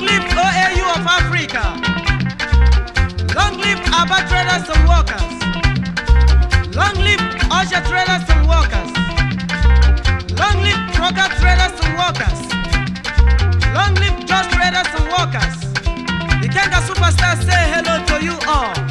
Long live OAU of Africa. Long live Aba traders and workers. Long live Osha traders and workers. Long live Kroger traders and workers. Long live Josh traders and workers. The Kenga superstar say hello to you all.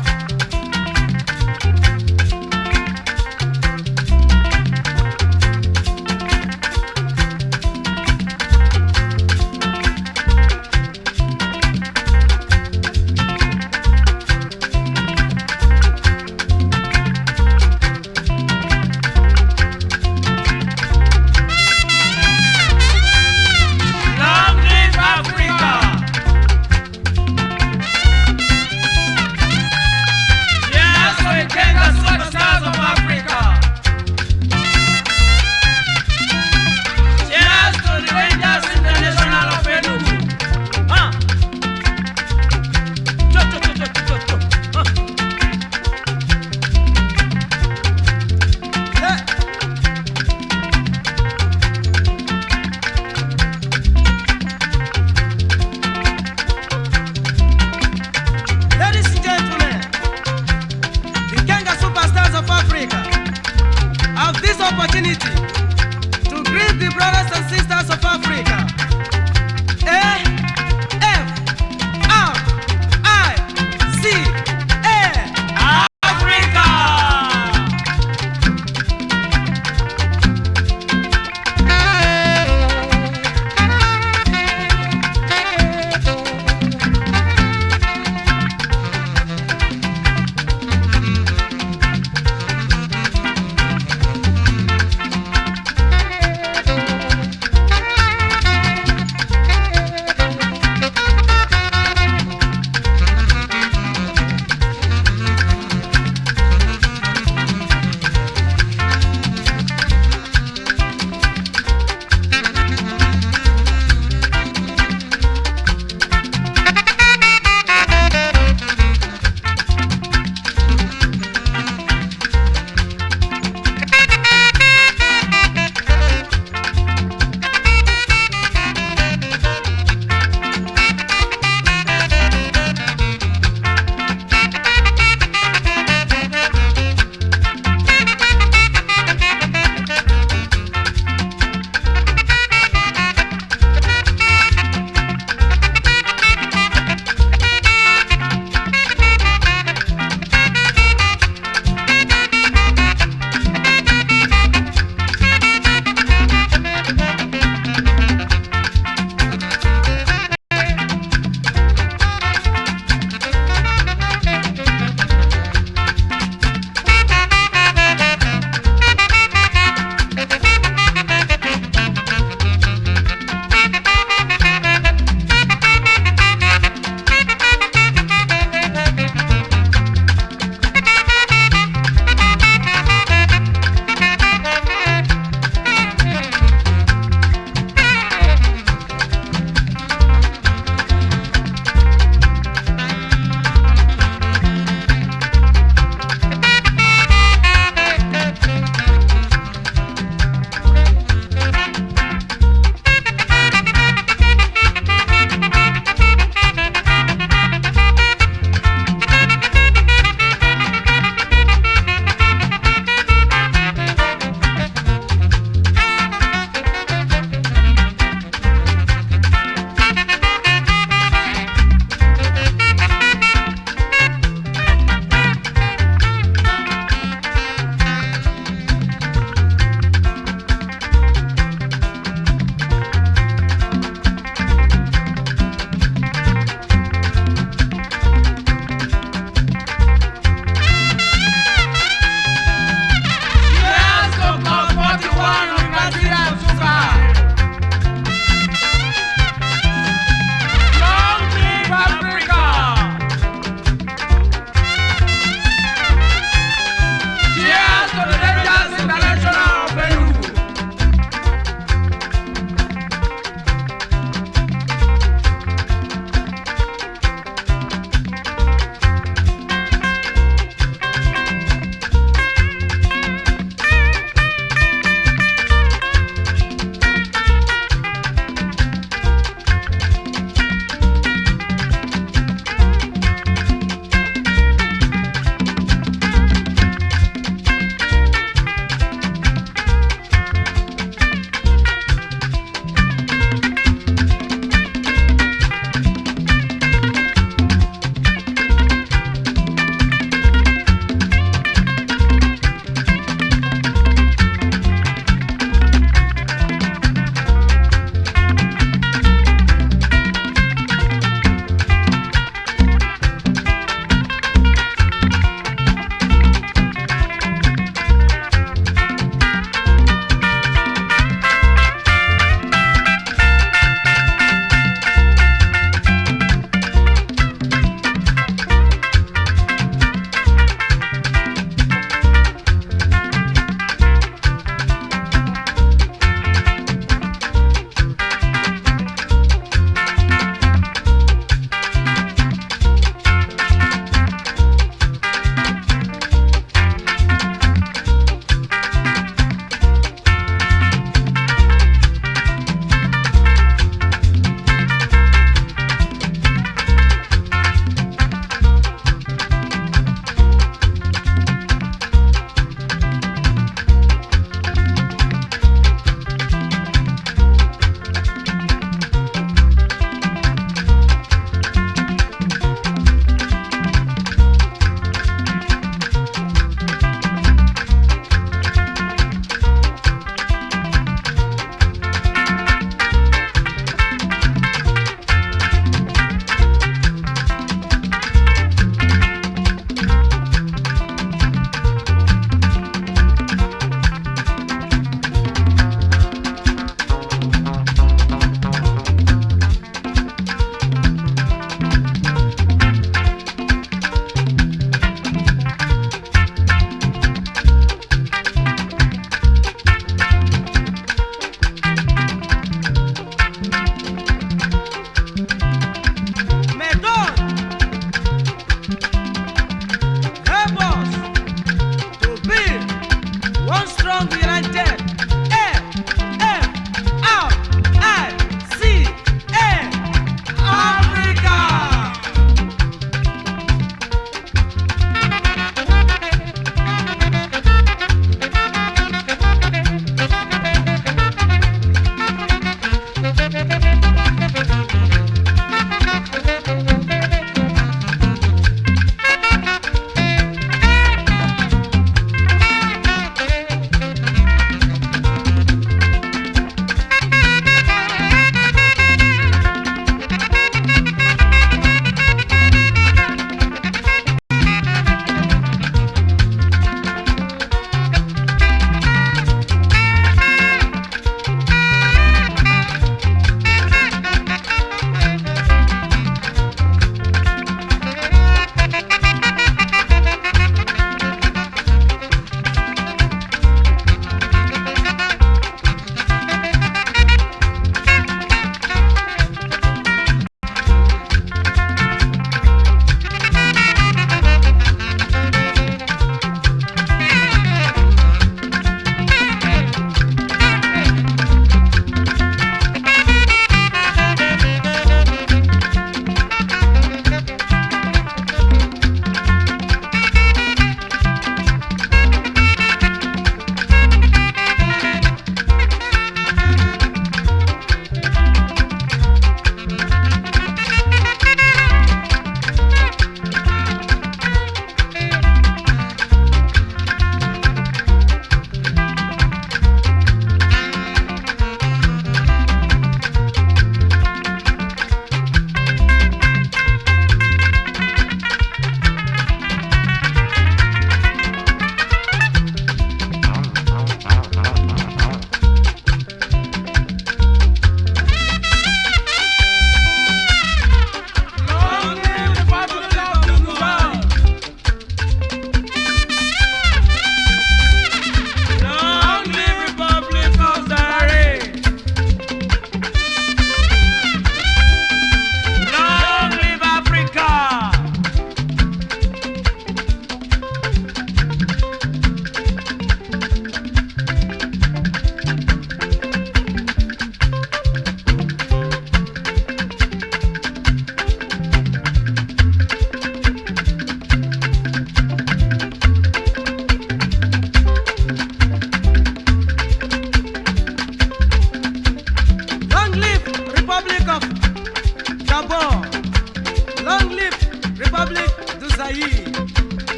Ayi,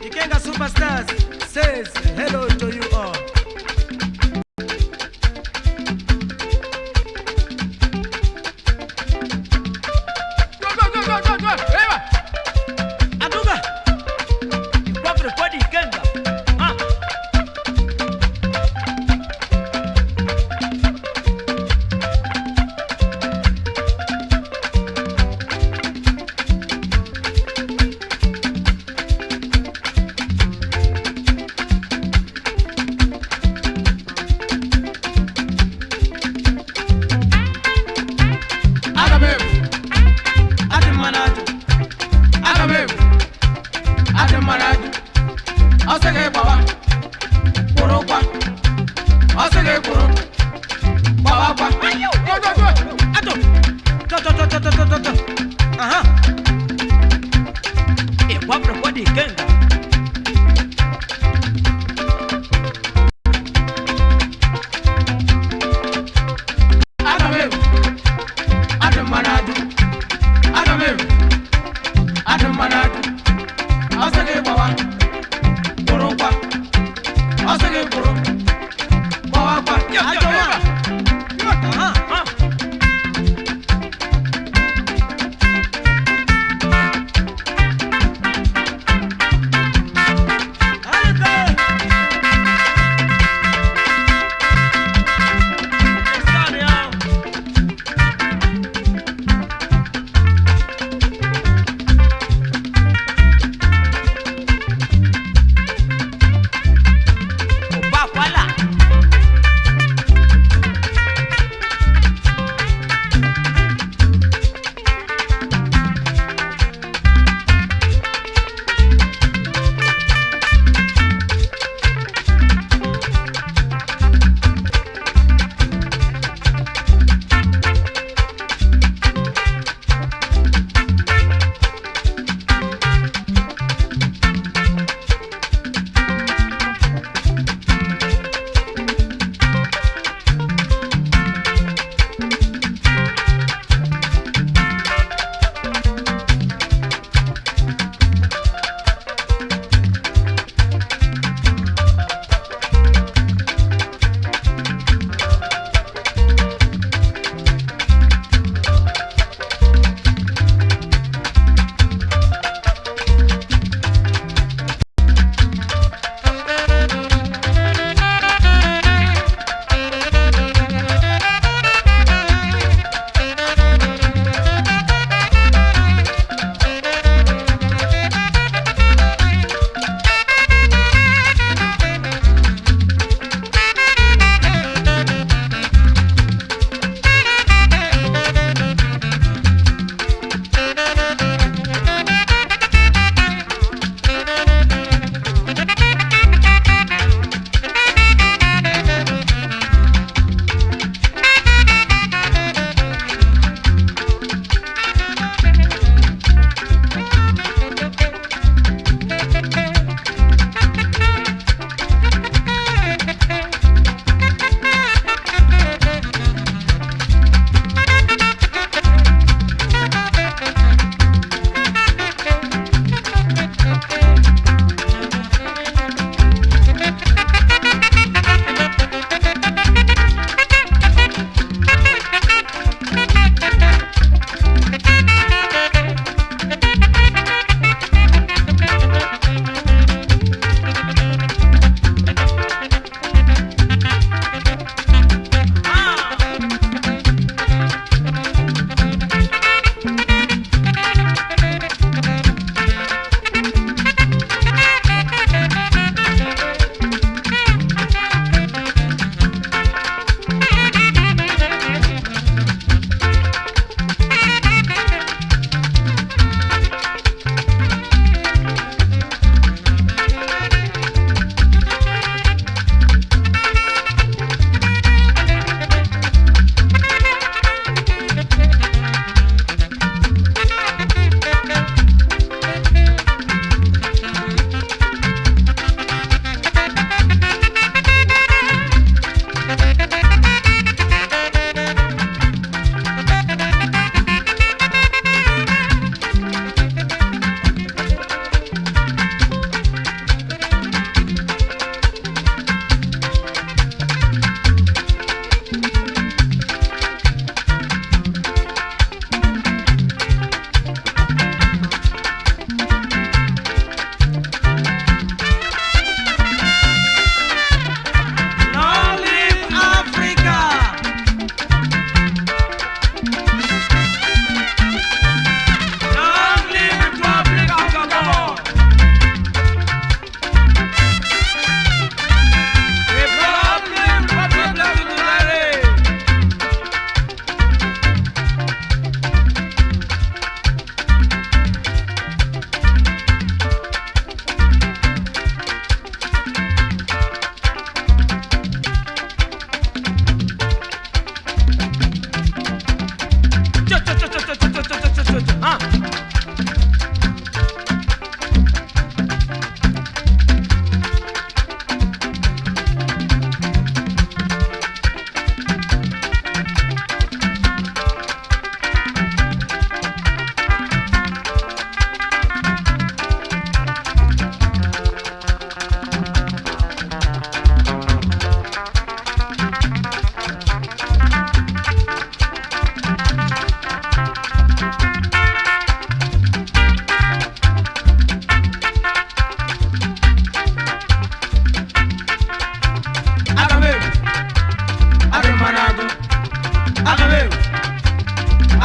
Ikenga Superstars says hello to you all. Aduga, Ikwap rekodi Ikenga.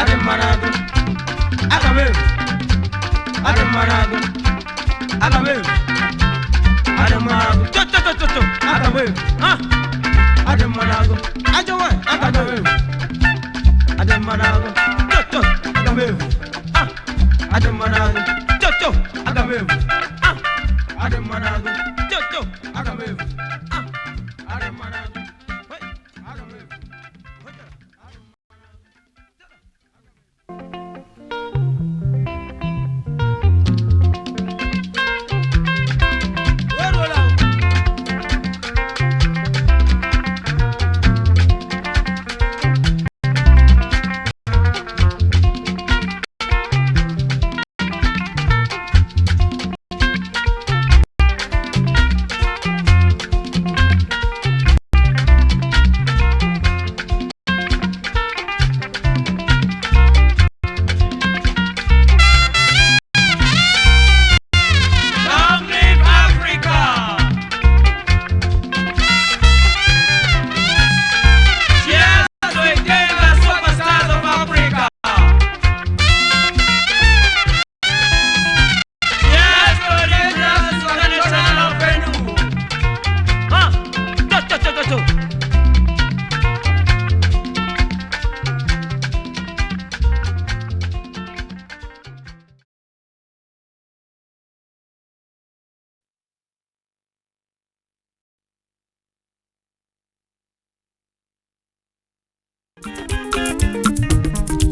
Ademarago, Agamev, Ademarago, Agamev, Ademarago, Toto, Agamev, Ademarago, Ajawan, Agamev, Ademarago, Toto, Agamev, Ademarago, Toto, Agamev, Ademarago, Toto, Agamev, Ademarago.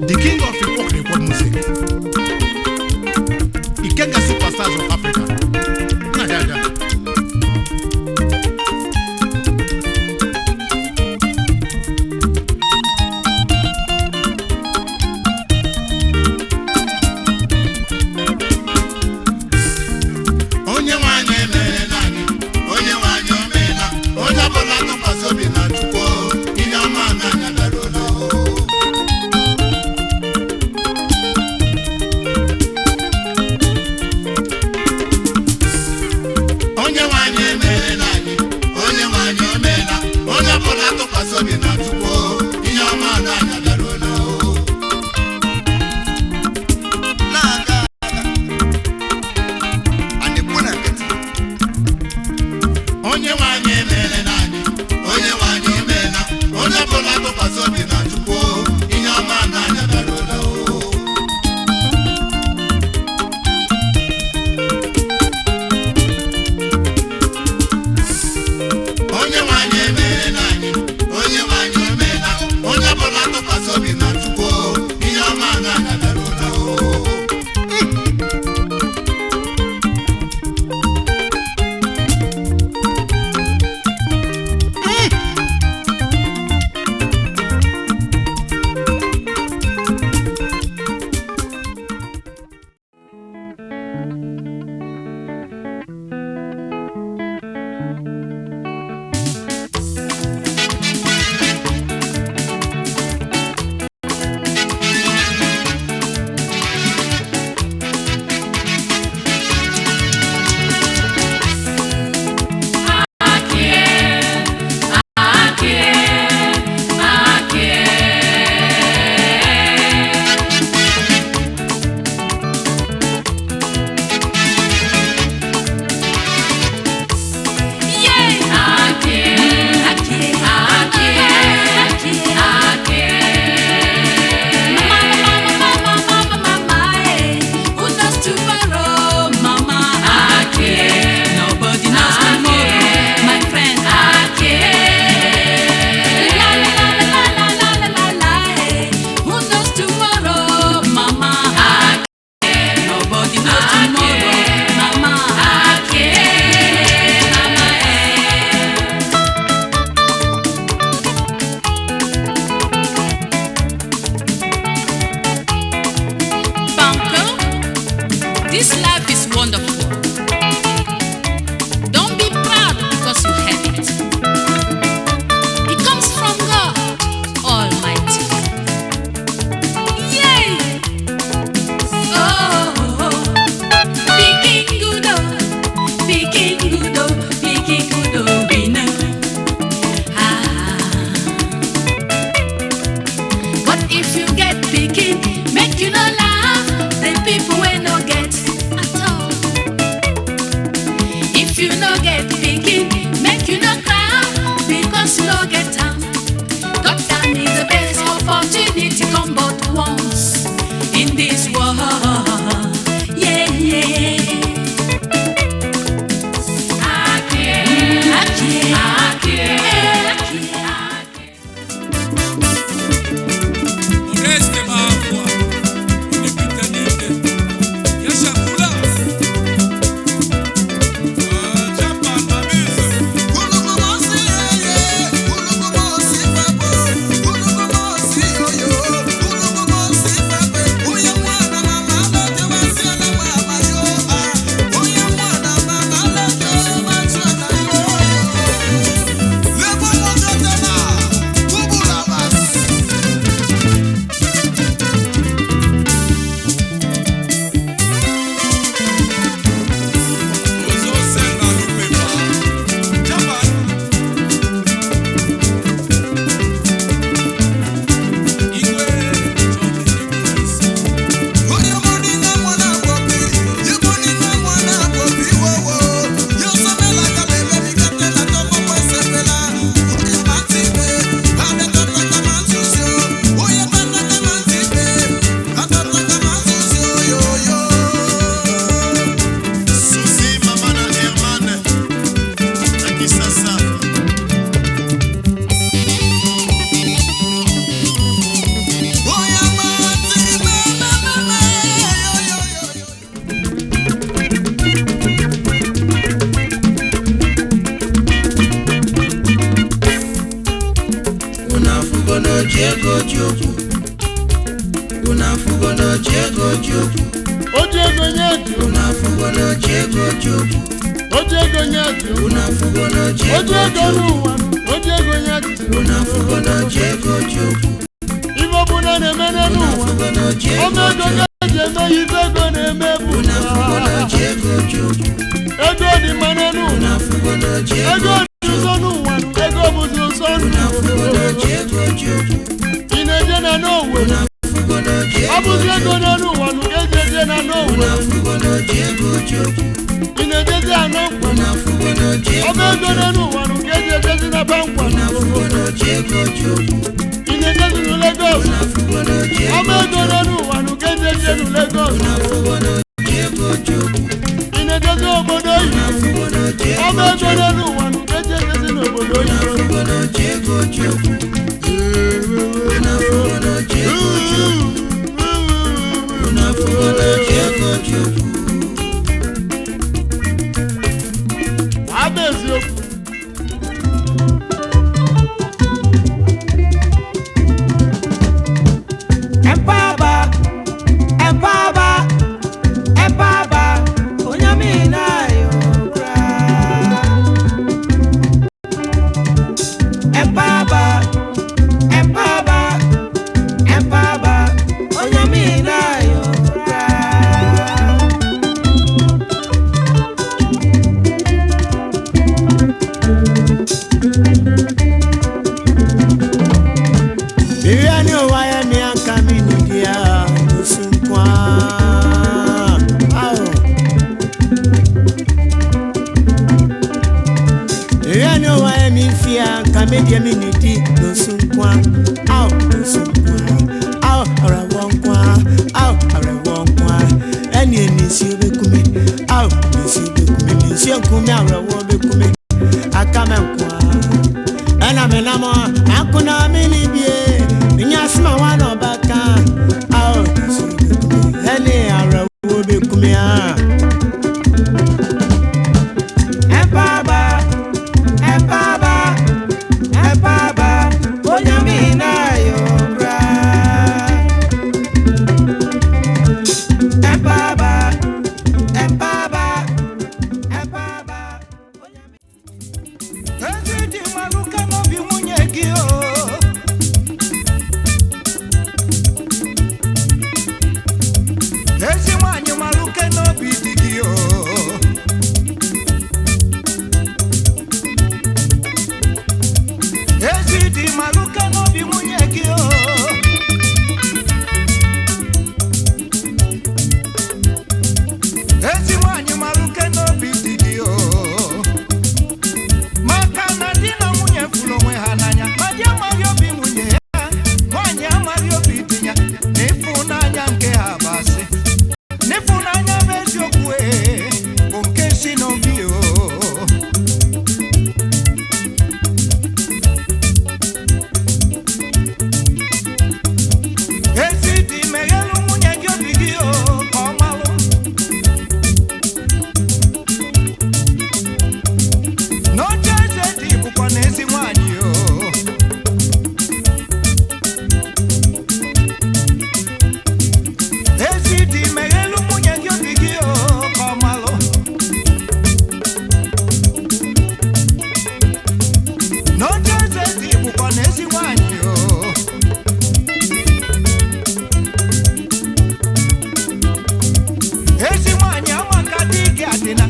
The king of folk record music, Ikenga Superstars of Africa. Onye wanye mere nani, onye wanye omena, onye bola to pasobi na chukwo, ina mana na darolo. Onye wanye mere nani, onye wanye omena, onye bola to pasobi na chukwo, ina mana na darolo. Onye wanye mere nani, onye wanye omena, onye bola to pasobi na chukwo, ina mana na darolo. Onye wanye mere nani, onye wanye omena, onye bola to pasobi na chukwo, ina mana na darolo. This life is wonderful. Don't be proud because you have it. It comes from God Almighty. Yay! Oh, picking good, picking good, picking good, winner. But if you get picking, unafugono chego chuku Ojego nyatu unafugono chego chuku Ojego nyatu unafugono chego Ojego nuwa Ojego nyatu unafugono chego chuku Ivo buna nemene nuwa unafugono chego Omego gajeme yizego nemebu unafugono chego chuku Ego di manenu unafugono chego Ego di sonu wanu Ego buzu sonu unafugono chego chuku Inejena nowe unafugono chego Abuzego nanu wanu Ejejena nowe unafugono chego chuku Inejeje anokwa unafugono chego Omego nanu wanu Ejejezi na bankwa unafugono chego chuku Inejeje nu Lagos unafugono chego Omego nanu wanu Ejejezi nu Lagos unafugono chego chuku Inejeje obodo yi unafugono chego Omego nanu wanu Ejejezi nu obodo yi unafugono chego chuku unafugono chego chuku unafugono chego chuku Abeziokwu Empaba, empaba, empaba, onyamina yobra. Empaba, empaba, empaba, onyamina yobra. Biryani waya miaka minudia nusunkwa. Biryani waya mifia kamedia minudi nusunkwa. Nusunkwa. Arawonkwa. Arawonkwa. Eni nisi obekume. Nisi obekume. Nisi okume arawo obekume. Akamenkwa. Ena menamo akuna minibie Nyasma wano baka Eni arawo bekumia Empaba, empaba, empaba, onyamina yobra. Empaba, empaba, empaba, onyamina. Ezidi maluka no bi munyegi o. Ezi wanyu maluka no bi digi o. Ezidi maluka no bi munyegi o. Ezi wanyu maluka no bi digi o. Maka na dina munye fulo mwe hananya. Madia mario bi munye ya. Mwanya mario bi dinya. Nifu nanya nke habase. Nifu nanya bezi okwe. Bunkesi no bio. Ezidi megelu munye gyo bigio. Komalo. No jeze di bukonezi mwanyi yo. Ezidi megelu munye gyo bigio. Komalo. No jeze di bukonezi mwanyi yo. Ezi mwanyi amakadigi adina.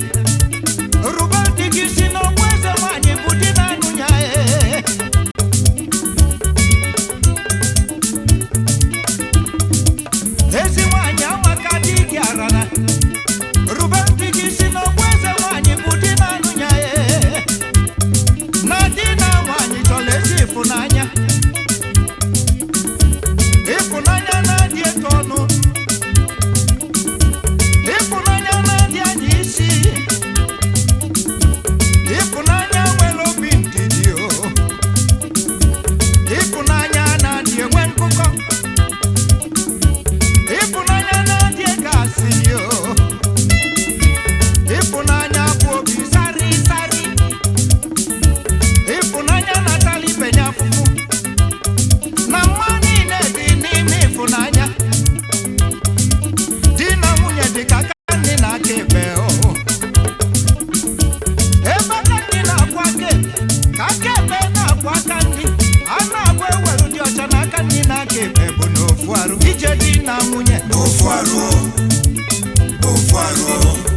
Rubaldi gisino mweze mwanyi budina nunyae. Ezi mwanyi amakadigi arana. Rubaldi gisino mweze mwanyi budina nunyae. Nadina mwanyi tolezi ifunanya. Ifunanya nadie tonu. Ifunanya nadie anyisi. Ifunanya welo binti dio. Ifunanya na die wen kuko. Ifunanya na die kasi dio. ije di na nwunye ofu arụ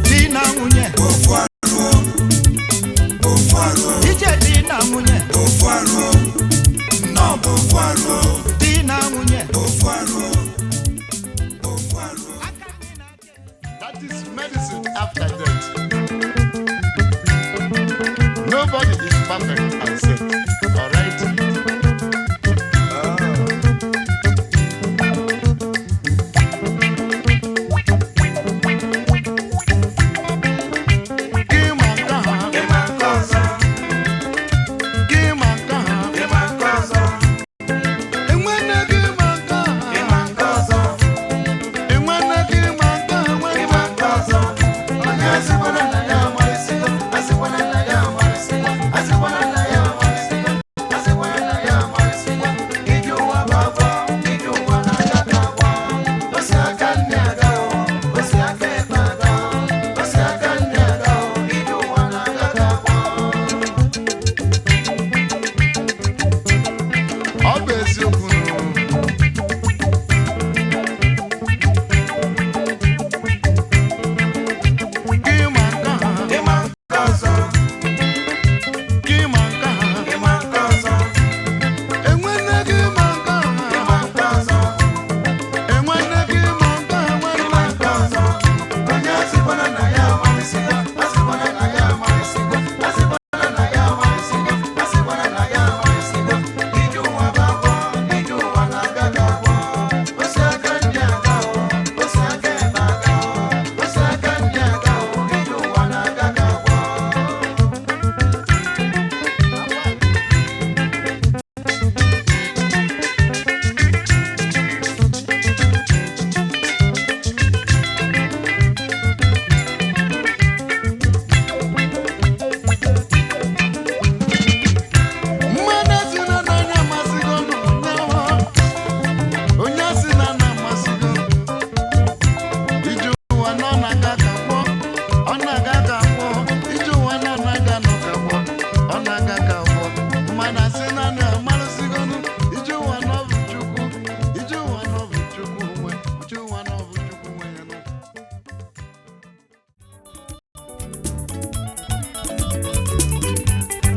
di na nwunye ofu arụ ije di na nwunye ofu arụ nnọọ ofu arụ di na nwunye ofu arụ. That is medicine after death. Nobody is perfect and safe. All right?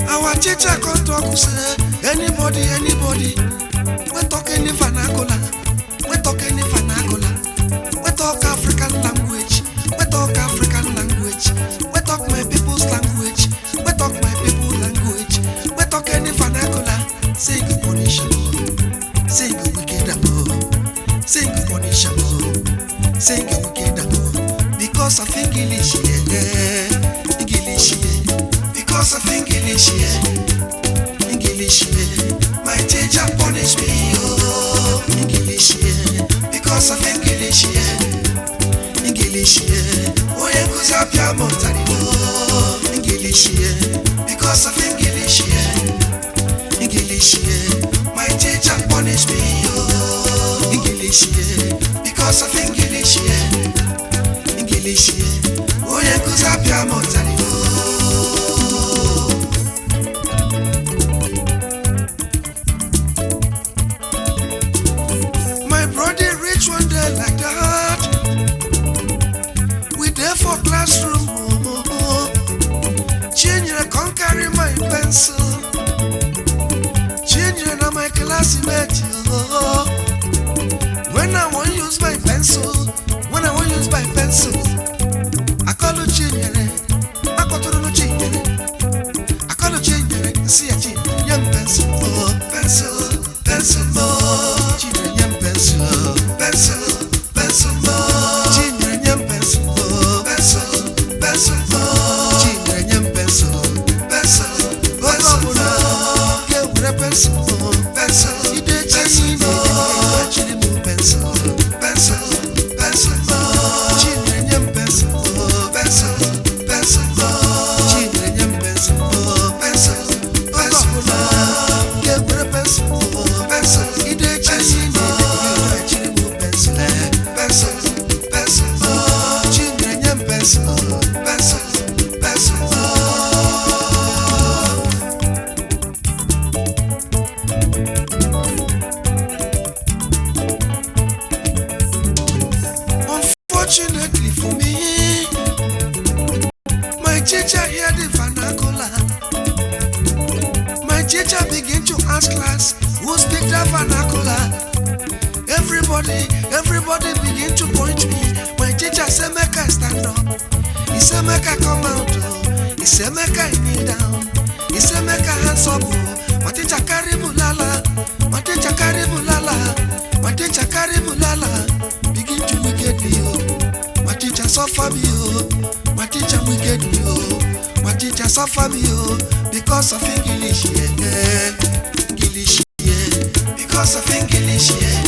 Our teacher come talk say anybody we talk any vernacular, we talk African language, we talk my people's language, we talk my people language, we talk any vernacular. Sing punishable, sing wickedable, sing punishable, sing wickedable. Because of English, because of English, my teacher punish me, oh, English, because of English, oh, yeah, cause I am montani, oh, English, because of English, my teacher punish me, oh, English, because of English, oh, yeah, cause I am montani, oh. One day like that, we there for classroom. Change come carry my pencil. Change na my classmate. When I want use my pencil, I call you change. I call to no change. I call you change. See a change, young pencil, pencil, change young pencil. Pencil, children young pencil, pencil, children young pencil, teacher hear the vernacular. My teacher begin to ask class, who speak the vernacular? Everybody begin to point me. My teacher say make I stand up. He say make I come out. He say make I kneel down. He say make I hands up. My teacher carry bulala. My teacher carry bulala. My teacher carry bulala. Begin to wicked me, oh. My teacher suffer me, oh. My teacher wicked me, oh. My teacher suffer me, oh. Because of English, yeah. English, yeah. Because of English, yeah.